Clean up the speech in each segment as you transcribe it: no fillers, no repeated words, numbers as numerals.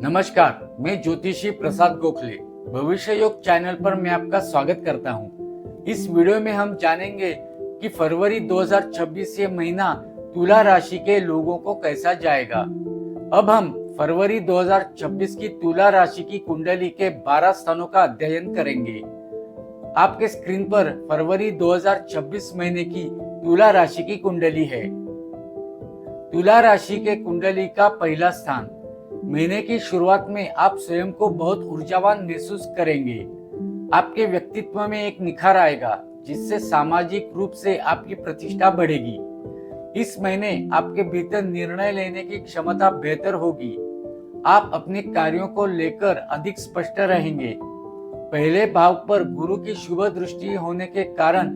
नमस्कार, मैं ज्योतिषी प्रसाद गोखले भविष्य योग चैनल पर मैं आपका स्वागत करता हूं। इस वीडियो में हम जानेंगे कि फरवरी 2026 ये महीना तुला राशि के लोगों को कैसा जाएगा। अब हम फरवरी 2026 की तुला राशि की कुंडली के 12 स्थानों का अध्ययन करेंगे। आपके स्क्रीन पर फरवरी 2026 महीने की तुला राशि की कुंडली है। तुला राशि के कुंडली का पहला स्थान। महीने की शुरुआत में आप स्वयं को बहुत ऊर्जावान महसूस करेंगे। आपके व्यक्तित्व में एक निखार आएगा जिससे सामाजिक रूप से आपकी प्रतिष्ठा बढ़ेगी। इस महीने आपके भीतर निर्णय लेने की क्षमता बेहतर होगी। आप अपने कार्यों को लेकर अधिक स्पष्ट रहेंगे। पहले भाव पर गुरु की शुभ दृष्टि होने के कारण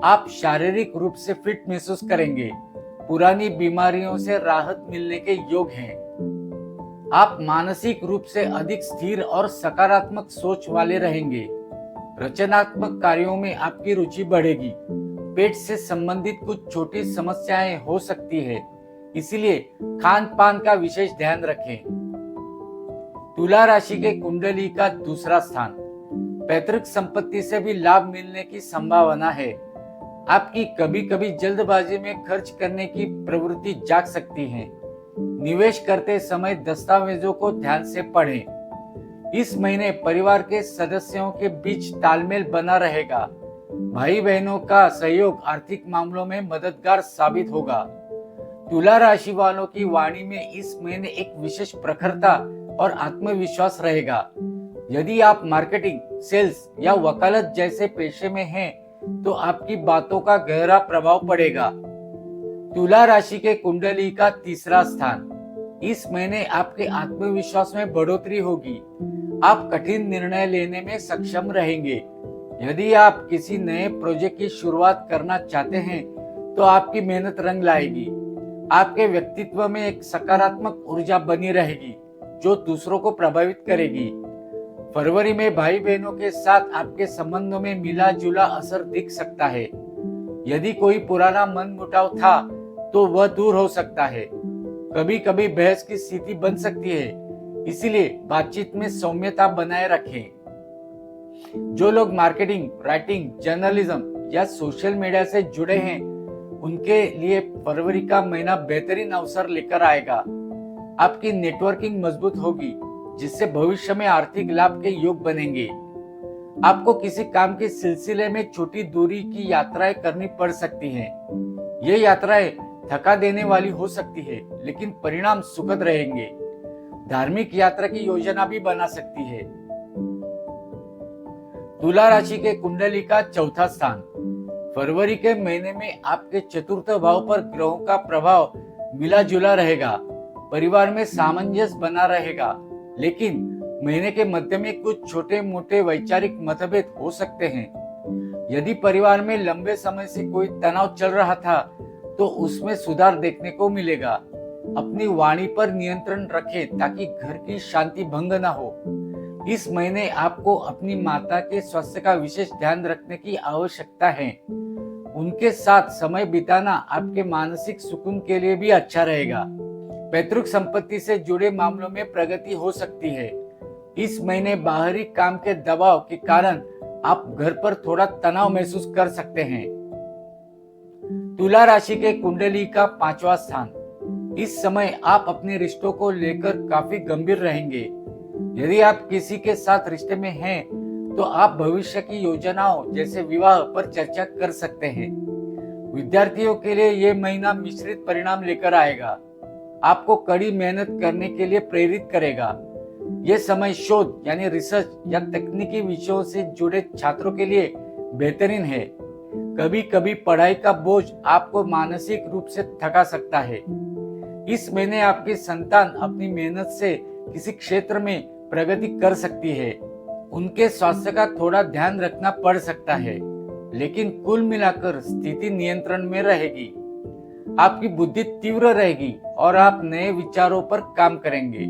आप शारीरिक रूप से फिट महसूस करेंगे। पुरानी बीमारियों से राहत मिलने के योग हैं। आप मानसिक रूप से अधिक स्थिर और सकारात्मक सोच वाले रहेंगे। रचनात्मक कार्यों में आपकी रुचि बढ़ेगी। पेट से संबंधित कुछ छोटी समस्याएं हो सकती है, इसलिए खान पान का विशेष ध्यान रखें। तुला राशि के कुंडली का दूसरा स्थान। पैतृक संपत्ति से भी लाभ मिलने की संभावना है। आपकी कभी कभी जल्दबाजी में खर्च करने की प्रवृत्ति जाग सकती है। निवेश करते समय दस्तावेजों को ध्यान से पढ़ें। इस महीने परिवार के सदस्यों के बीच तालमेल बना रहेगा। भाई बहनों का सहयोग आर्थिक मामलों में मददगार साबित होगा। तुला राशि वालों की वाणी में इस महीने एक विशेष प्रखरता और आत्मविश्वास रहेगा। यदि आप मार्केटिंग, सेल्स या वकालत जैसे पेशे में हैं, तो आपकी बातों का गहरा प्रभाव पड़ेगा। तुला राशि के कुंडली का तीसरा स्थान। इस महीने आपके आत्मविश्वास में बढ़ोतरी होगी। आप कठिन निर्णय लेने में सक्षम रहेंगे। यदि आप किसी नए प्रोजेक्ट की शुरुआत करना चाहते हैं, तो आपकी मेहनत रंग लाएगी। आपके व्यक्तित्व में एक सकारात्मक ऊर्जा बनी रहेगी, जो दूसरों को प्रभावित करेगी। फरवरी में भाई बहनों के साथ आपके संबंधों में मिला जुला असर दिख सकता है। यदि कोई पुराना मनमुटाव था, तो वह दूर हो सकता है। कभी कभी बहस की स्थिति बन सकती है, इसीलिए बातचीत में सौम्यता बनाए रखें। जो लोग मार्केटिंग, राइटिंग, जर्नलिज्म या सोशल मीडिया से जुड़े हैं, उनके लिए फरवरी का महीना बेहतरीन अवसर लेकर आएगा। आपकी नेटवर्किंग मजबूत होगी, जिससे भविष्य में आर्थिक लाभ के योग बनेंगे। आपको किसी काम के सिलसिले में छोटी दूरी की यात्राएं करनी पड़ सकती हैं। ये यात्राएं थका देने वाली हो सकती है, लेकिन परिणाम सुखद रहेंगे। धार्मिक यात्रा की योजना भी बना सकती है। तुला राशि के कुंडली का चौथा स्थान। फरवरी के महीने में आपके चतुर्थ भाव पर ग्रहों का प्रभाव मिला जुला रहेगा। परिवार में सामंजस्य बना रहेगा, लेकिन महीने के मध्य में कुछ छोटे मोटे वैचारिक मतभेद हो सकते हैं। यदि परिवार में लंबे समय से कोई तनाव चल रहा था, तो उसमें सुधार देखने को मिलेगा। अपनी वाणी पर नियंत्रण रखें ताकि घर की शांति भंग न हो। इस महीने आपको अपनी माता के स्वास्थ्य का विशेष ध्यान रखने की आवश्यकता है। उनके साथ समय बिताना आपके मानसिक सुकून के लिए भी अच्छा रहेगा। पैतृक संपत्ति से जुड़े मामलों में प्रगति हो सकती है। इस महीने बाहरी काम के दबाव के कारण आप घर पर थोड़ा तनाव महसूस कर सकते हैं। तुला राशि के कुंडली का पांचवा स्थान। इस समय आप अपने रिश्तों को लेकर काफी गंभीर रहेंगे। यदि आप किसी के साथ रिश्ते में हैं, तो आप भविष्य की योजनाओं जैसे विवाह पर चर्चा कर सकते हैं। विद्यार्थियों के लिए यह महीना मिश्रित परिणाम लेकर आएगा। आपको कड़ी मेहनत करने के लिए प्रेरित करेगा। यह समय शोध यानी रिसर्च या तकनीकी विषयों से जुड़े छात्रों के लिए बेहतरीन है। कभी कभी पढ़ाई का बोझ आपको मानसिक रूप से थका सकता है। इस महीने आपकी संतान अपनी मेहनत से किसी क्षेत्र में प्रगति कर सकती है। उनके स्वास्थ्य का थोड़ा ध्यान रखना पड़ सकता है, लेकिन कुल मिलाकर स्थिति नियंत्रण में रहेगी। आपकी बुद्धि तीव्र रहेगी और आप नए विचारों पर काम करेंगे।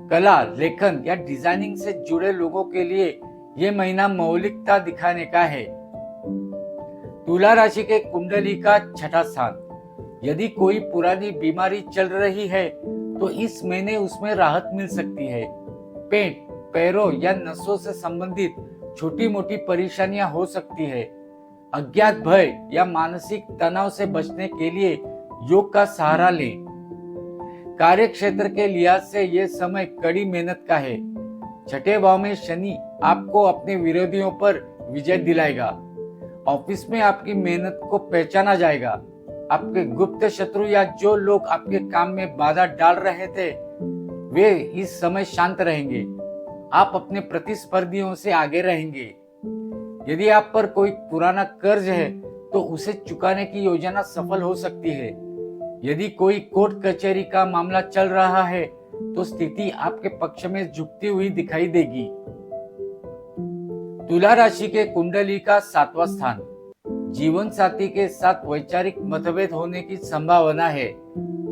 कला, लेखन या डिजाइनिंग से जुड़े लोगों के लिए यह महीना मौलिकता दिखाने का है। तुला राशि के कुंडली का छठा स्थान। यदि कोई पुरानी बीमारी चल रही है, तो इस महीने उसमें राहत मिल सकती है। पेट, पैरों या नसों से संबंधित छोटी मोटी परेशानियां हो सकती है। अज्ञात भय या मानसिक तनाव से बचने के लिए योग का सहारा लें। कार्य क्षेत्र के लिहाज से यह समय कड़ी मेहनत का है। छठे भाव में शनि आपको अपने विरोधियों पर विजय दिलाएगा। ऑफिस में आपकी मेहनत को पहचाना जाएगा। आपके गुप्त शत्रु या जो लोग आपके काम में बाधा डाल रहे थे वे इस समय शांत रहेंगे। आप अपने प्रतिस्पर्धियों से आगे रहेंगे। यदि आप पर कोई पुराना कर्ज है तो उसे चुकाने की योजना सफल हो सकती है। यदि कोई कोर्ट कचहरी का मामला चल रहा है तो स्थिति आपके पक्ष में झुकती हुई दिखाई देगी। तुला राशि के कुंडली का 7वां स्थान। जीवन साथी के साथ वैचारिक मतभेद होने की संभावना है।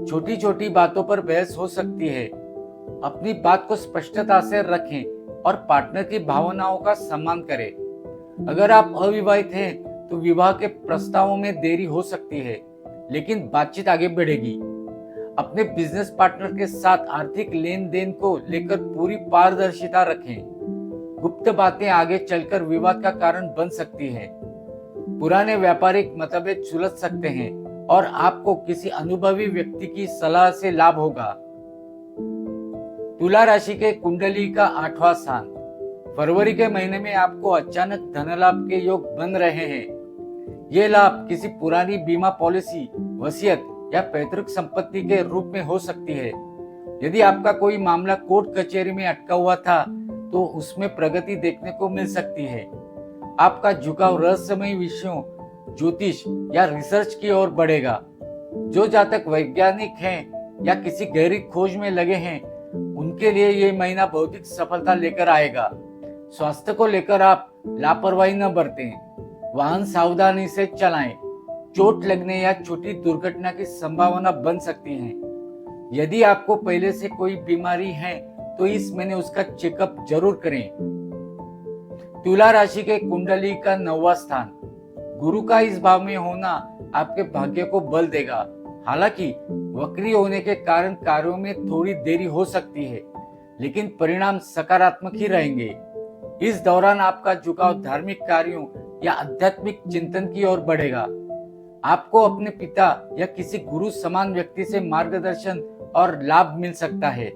छोटी छोटी बातों पर बहस हो सकती है। अपनी बात को स्पष्टता से रखें और पार्टनर की भावनाओं का सम्मान करें। अगर आप अविवाहित हैं तो विवाह के प्रस्तावों में देरी हो सकती है, लेकिन बातचीत आगे बढ़ेगी। अपने बिजनेस पार्टनर के साथ आर्थिक लेन देन को लेकर पूरी पारदर्शिता रखें। गुप्त बातें आगे चलकर विवाद का कारण बन सकती हैं। पुराने व्यापारिक मतभेद सुलझ सकते हैं और आपको किसी अनुभवी व्यक्ति की सलाह से लाभ होगा। तुला राशि के कुंडली का 8वां स्थान। फरवरी के महीने में आपको अचानक धन लाभ के योग बन रहे हैं। ये लाभ किसी पुरानी बीमा पॉलिसी, वसीयत या पैतृक संपत्ति के रूप में हो सकती है। यदि आपका कोई मामला कोर्ट कचहरी में अटका हुआ था तो उसमें प्रगति देखने को मिल सकती है। आपका झुकाव रहस्यमय विषयों, ज्योतिष या रिसर्च की ओर बढ़ेगा। जो जातक वैज्ञानिक हैं या किसी गहरी खोज में लगे हैं उनके लिए ये महीना बौद्धिक सफलता लेकर आएगा। स्वास्थ्य को लेकर आप लापरवाही न बरतें। वाहन सावधानी से चलाएं। चोट लगने या छोटी दुर्घटना की संभावना बन सकती है। यदि आपको पहले से कोई बीमारी है तो इस महीने उसका चेकअप जरूर करें। तुला राशि के कुंडली का 9वां स्थान। गुरु का इस भाव में होना आपके भाग्य को बल देगा। हालांकि वक्री होने के कारण कार्यों में थोड़ी देरी हो सकती है, लेकिन परिणाम सकारात्मक ही रहेंगे। इस दौरान आपका झुकाव धार्मिक कार्यों या आध्यात्मिक चिंतन की ओर बढ़ेगा। आपको अपने पिता या किसी गुरु समान व्यक्ति से मार्गदर्शन और लाभ मिल सकता है।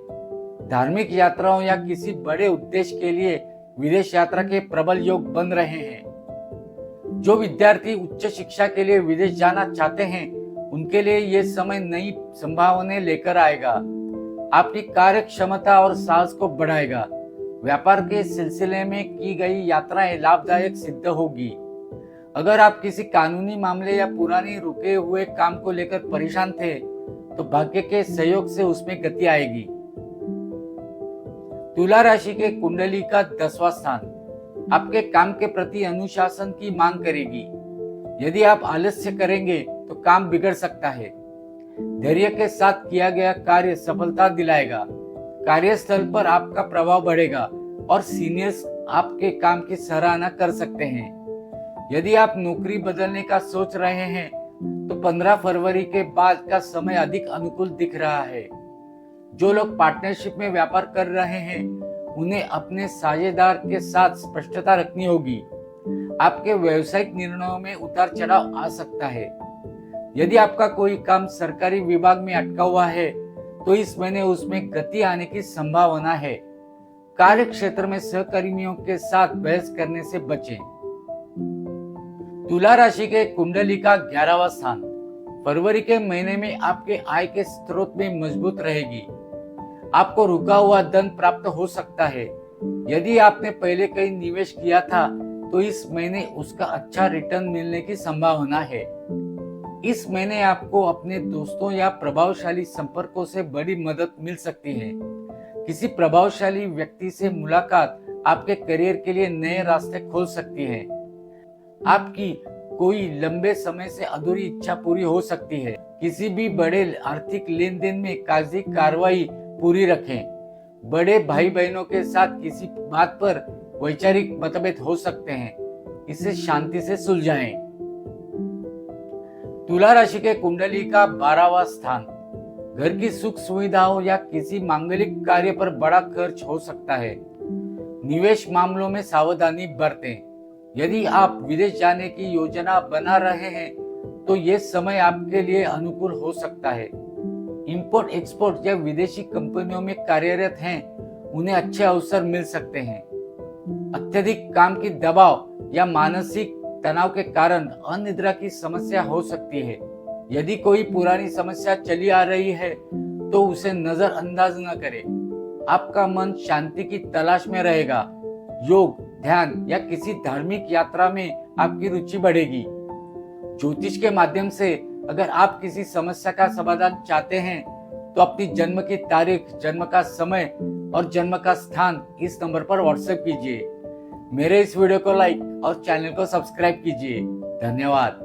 धार्मिक यात्राओं या किसी बड़े उद्देश्य के लिए विदेश यात्रा के प्रबल योग बन रहे हैं। जो विद्यार्थी उच्च शिक्षा के लिए विदेश जाना चाहते हैं उनके लिए यह समय नई संभावनाएं लेकर आएगा। आपकी कार्य क्षमता और साहस को बढ़ाएगा। व्यापार के सिलसिले में की गई यात्राएं लाभदायक सिद्ध होगी। अगर आप किसी कानूनी मामले या पुरानी रुके हुए काम को लेकर परेशान थे तो भाग्य के सहयोग से उसमें गति आएगी। तुला राशि के कुंडली का 10वां स्थान आपके काम के प्रति अनुशासन की मांग करेगी। यदि आप आलस्य करेंगे तो काम बिगड़ सकता है। धैर्य के साथ किया गया कार्य सफलता दिलाएगा। कार्यस्थल पर आपका प्रभाव बढ़ेगा और सीनियर्स आपके काम की सराहना कर सकते हैं। यदि आप नौकरी बदलने का सोच रहे हैं तो 15 फरवरी के बाद का समय अधिक अनुकूल दिख रहा है। जो लोग पार्टनरशिप में व्यापार कर रहे हैं उन्हें अपने साझेदार के साथ स्पष्टता रखनी होगी। आपके व्यवसायिक निर्णयों में उतार चढ़ाव आ सकता है। यदि आपका कोई काम सरकारी विभाग में अटका हुआ है तो इस महीने उसमें गति आने की संभावना है। कार्य क्षेत्र में सहकर्मियों के साथ बहस करने से बचें। तुला राशि के कुंडली का 11वां स्थान फरवरी के महीने में आपके आय के स्रोत में मजबूत रहेगी। आपको रुका हुआ धन प्राप्त हो सकता है। यदि आपने पहले कहीं निवेश किया था तो इस महीने उसका अच्छा रिटर्न मिलने की संभावना है। इस महीने आपको अपने दोस्तों या प्रभावशाली संपर्कों से बड़ी मदद मिल सकती है। किसी प्रभावशाली व्यक्ति से मुलाकात आपके करियर के लिए नए रास्ते खोल सकती है। आपकी कोई लंबे समय से अधूरी इच्छा पूरी हो सकती है। किसी भी बड़े आर्थिक लेन देन में कागजी कार्रवाई पूरी रखें। बड़े भाई बहनों के साथ किसी बात पर वैचारिक मतभेद हो सकते हैं, इसे शांति से सुलझाएं। तुला राशि के कुंडली का 12वां स्थान घर की सुख सुविधाओं या किसी मांगलिक कार्य पर बड़ा खर्च हो सकता है। निवेश मामलों में सावधानी बरतें। यदि आप विदेश जाने की योजना बना रहे हैं तो ये समय आपके लिए अनुकूल हो सकता है। इंपोर्ट एक्सपोर्ट या विदेशी कंपनियों में कार्यरत हैं, उन्हें अच्छे अवसर मिल सकते हैं। अत्यधिक काम की दबाव या मानसिक तनाव के कारण अनिद्रा की समस्या हो सकती है। यदि कोई पुरानी समस्या चली आ रही है तो उसे नजरअंदाज न करें। आपका मन शांति की तलाश में रहेगा। योग, ध्यान या किसी धार्मिक यात्रा में आपकी रुचि बढ़ेगी। ज्योतिष के माध्यम से अगर आप किसी समस्या का समाधान चाहते हैं तो अपनी जन्म की तारीख, जन्म का समय और जन्म का स्थान इस नंबर पर व्हाट्सएप कीजिए। मेरे इस वीडियो को लाइक और चैनल को सब्सक्राइब कीजिए। धन्यवाद।